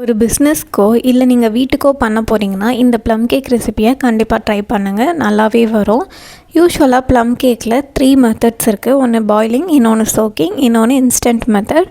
ஒரு பிஸ்னஸ்க்கோ இல்லை நீங்கள் வீட்டுக்கோ பண்ண போகிறீங்கன்னா இந்த ப்ளம் கேக் ரெசிப்பியை கண்டிப்பாக ட்ரை பண்ணுங்கள். நல்லாவே வரும். யூஸ்வலாக ப்ளம் கேக்கில் 3 மெத்தட்ஸ் இருக்குது. ஒன்று பாயிலிங், இன்னொன்று சோக்கிங், இன்னொன்று இன்ஸ்டன்ட் மெத்தட்.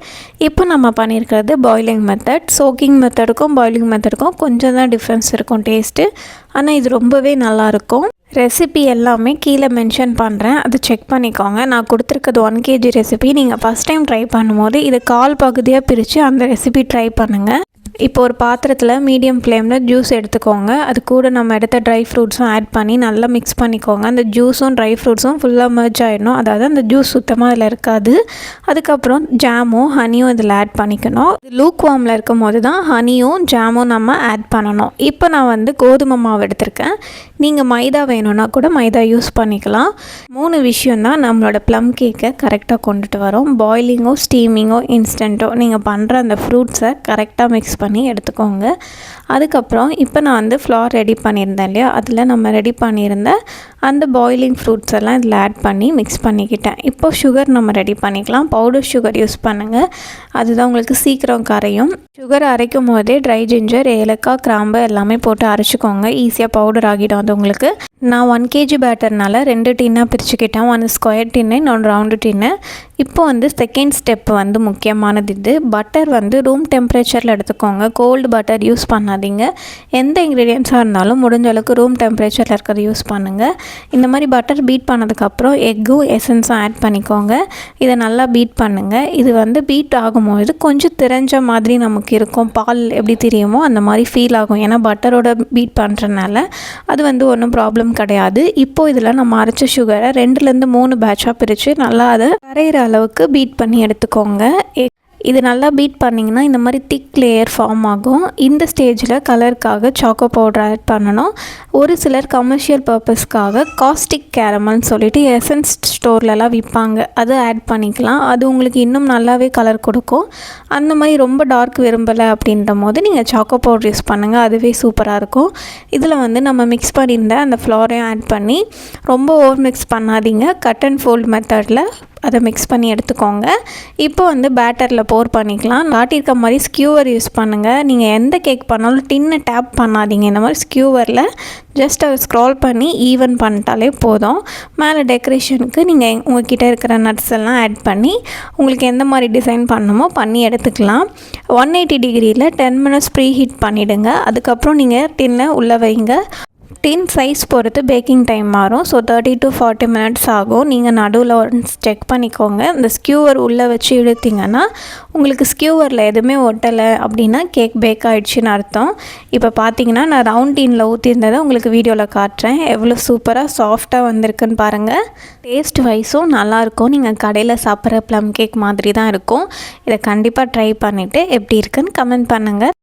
இப்போ நம்ம பண்ணியிருக்கிறது பாயிலிங் மெத்தட். சோக்கிங் மெத்தடுக்கும் பாயிலிங் மெத்தடுக்கும் கொஞ்சம் தான் டிஃப்ரென்ஸ் இருக்கும் டேஸ்ட்டு. ஆனால் இது ரொம்பவே நல்லாயிருக்கும். ரெசிபி எல்லாமே கீழே மென்ஷன் பண்ணுறேன், அது செக் பண்ணிக்கோங்க. நான் கொடுத்துருக்கிறது 1 kg ரெசிபி. நீங்கள் ஃபஸ்ட் டைம் ட்ரை பண்ணும்போது இது 1/4 பகுதியாக பிரித்து அந்த ரெசிபி ட்ரை பண்ணுங்கள். இப்போ ஒரு பாத்திரத்தில் மீடியம் ஃப்ளேமில் ஜூஸ் எடுத்துக்கோங்க. அது கூட நம்ம எடுத்த ட்ரை ஃப்ரூட்ஸும் ஆட் பண்ணி நல்லா மிக்ஸ் பண்ணிக்கோங்க. அந்த ஜூஸும் ட்ரை ஃப்ரூட்ஸும் ஃபுல்லாக மர்ஜ் ஆகிடணும். அதாவது அந்த ஜூஸ் சுத்தமாக அதில் இருக்காது. அதுக்கப்புறம் ஜாமும் ஹனியும் இதில் ஆட் பண்ணிக்கணும். இது லூக் வார்மில் இருக்கும் போது தான் ஹனியும் ஜாமும் நம்ம ஆட் பண்ணணும். இப்போ நான் கோதுமை மாவு எடுத்திருக்கேன். நீங்கள் மைதா வேணும்னா கூட மைதா யூஸ் பண்ணிக்கலாம். 3 விஷயம் தான் நம்மளோட ப்ளம் கேக்கை கரெக்டாக கொண்டுட்டு வரோம். பாயிலிங்கோ, ஸ்டீமிங்கோ, இன்ஸ்டண்ட்டோ நீங்கள் பண்ணுற அந்த ஃப்ரூட்ஸை கரெக்டாக மிக்ஸ் பண்ணி எடுத்துக்கோங்க. அதுக்கப்புறம் இப்போ நான் ஃப்ளார் ரெடி பண்ணியிருந்தேன் இல்லையா, அதில் நம்ம ரெடி பண்ணியிருந்த அந்த பாயிலிங் ஃப்ரூட்ஸ் எல்லாம் இதில் ஆட் பண்ணி மிக்ஸ் பண்ணிக்கிட்டேன். இப்போ சுகர் நம்ம ரெடி பண்ணிக்கலாம். பவுடர் சுகர் யூஸ் பண்ணுங்கள், அதுதான் உங்களுக்கு சீக்கிரம் கரையும். சுகர் அரைக்கும் போதே ட்ரை ஜிஞ்சர், ஏலக்காய், கிராம்பு எல்லாமே போட்டு அரைச்சிக்கோங்க. ஈஸியாக பவுடர் ஆகிடும் அது உங்களுக்கு. நான் 1 kg பேட்டர்னால 2 டின்னாக பிரிச்சுக்கிட்டேன். 1 ஸ்கொயர் டின்னு, இன்னொன்று ரவுண்டு டின்னு. இப்போ செகண்ட் ஸ்டெப் முக்கியமானது. இது பட்டர் ரூம் டெம்பரேச்சரில் எடுத்துக்கோங்க. கோல்டு பட்டர் யூஸ் பண்ணாதீங்க. எந்த இன்க்ரீடியன்ஸாக இருந்தாலும் முடிஞ்ச அளவுக்கு ரூம் டெம்பரேச்சரில் இருக்கிறத யூஸ் பண்ணுங்கள். இந்த மாதிரி பட்டர் பீட் பண்ணதுக்கப்புறம் எக்கும் எசன்ஸும் ஆட் பண்ணிக்கோங்க. இதை நல்லா பீட் பண்ணுங்கள். இது பீட் ஆகும்போது கொஞ்சம் திரஞ்ச மாதிரி நமக்கு இருக்கும். பால் எப்படி தெரியுமோ அந்த மாதிரி ஃபீல் ஆகும். ஏன்னா பட்டரோட பீட் பண்ணுறதுனால அது ஒன்றும் ப்ராப்ளம் கிடையாது. இப்போ இதில் நம்ம அரைச்ச சுகரை 2லேருந்து 3 பேட்சாக பிரித்து நல்லா அதை கரையிற அளவுக்கு பீட் பண்ணி எடுத்துக்கோங்க. இது நல்லா பீட் பண்ணிங்கன்னா இந்த மாதிரி திக் லேயர் ஃபார்ம் ஆகும். இந்த ஸ்டேஜில் கலருக்காக சாக்கோ பவுடர் ஆட் பண்ணணும். ஒரு சிலர் கமர்ஷியல் பர்பஸ்க்காக காஸ்டிக் கேரமல்னு சொல்லிட்டு எசன்ஸ் ஸ்டோர்லலாம் விற்பாங்க, அது ஆட் பண்ணிக்கலாம். அது உங்களுக்கு இன்னும் நல்லாவே கலர் கொடுக்கும். அந்த மாதிரி ரொம்ப டார்க் விரும்பலை அப்படின்ற போது நீங்கள் சாக்கோ பவுடர் யூஸ் பண்ணுங்கள், அதுவே சூப்பராக இருக்கும். இதில் நம்ம மிக்ஸ் பண்ணியிருந்த அந்த ஃப்ளாரையும் ஆட் பண்ணி ரொம்ப ஓவர் மிக்ஸ் பண்ணாதீங்க. கட் அண்ட் ஃபோல்ட் மெத்தடில் அதை மிக்ஸ் பண்ணி எடுத்துக்கோங்க. இப்போ பேட்டரில் போர் பண்ணிக்கலாம். காட்டியிருக்க மாதிரி ஸ்கியூவர் யூஸ் பண்ணுங்கள். நீங்கள் எந்த கேக் பண்ணாலும் டின்னை டேப் பண்ணாதீங்க. இந்த மாதிரி ஸ்கியூவரில் ஜஸ்ட் அதை ஸ்க்ரால் பண்ணி ஈவன் பண்ணிட்டாலே போதும். மேலே டெக்கரேஷனுக்கு நீங்கள் உங்கள்கிட்ட இருக்கிற நட்ஸ் எல்லாம் ஆட் பண்ணி உங்களுக்கு எந்த மாதிரி டிசைன் பண்ணணுமோ பண்ணி எடுத்துக்கலாம். 180 டிகிரியில் 10 மினிட்ஸ் ப்ரீ ஹீட் பண்ணிவிடுங்க. அதுக்கப்புறம் நீங்கள் டின்னை உள்ளே வைங்க. டின் சைஸ் பொறுத்து பேக்கிங் டைம் மாறும். ஸோ 30 to 40 மினிட்ஸ் ஆகும். நீங்கள் நடுவில் ஒன்ஸ் செக் பண்ணிக்கோங்க. இந்த ஸ்கியூவர் உள்ளே வச்சு இழுத்திங்கன்னா உங்களுக்கு ஸ்கியூவரில் எதுவுமே ஒட்டலை அப்படின்னா கேக் பேக் ஆகிடுச்சின்னு அர்த்தம். இப்போ பார்த்தீங்கன்னா நான் ரவுண்ட் டின்னில் ஊற்றிருந்ததை உங்களுக்கு வீடியோவில் காட்டுறேன். எவ்வளோ சூப்பராக சாஃப்டாக வந்திருக்குன்னு பாருங்கள். டேஸ்ட் வைஸும் நல்லாயிருக்கும். நீங்கள் கடையில் சாப்பிட்ற ப்ளம் கேக் மாதிரி தான் இருக்கும். இதை கண்டிப்பாக ட்ரை பண்ணிவிட்டு எப்படி இருக்குன்னு கமெண்ட் பண்ணுங்கள்.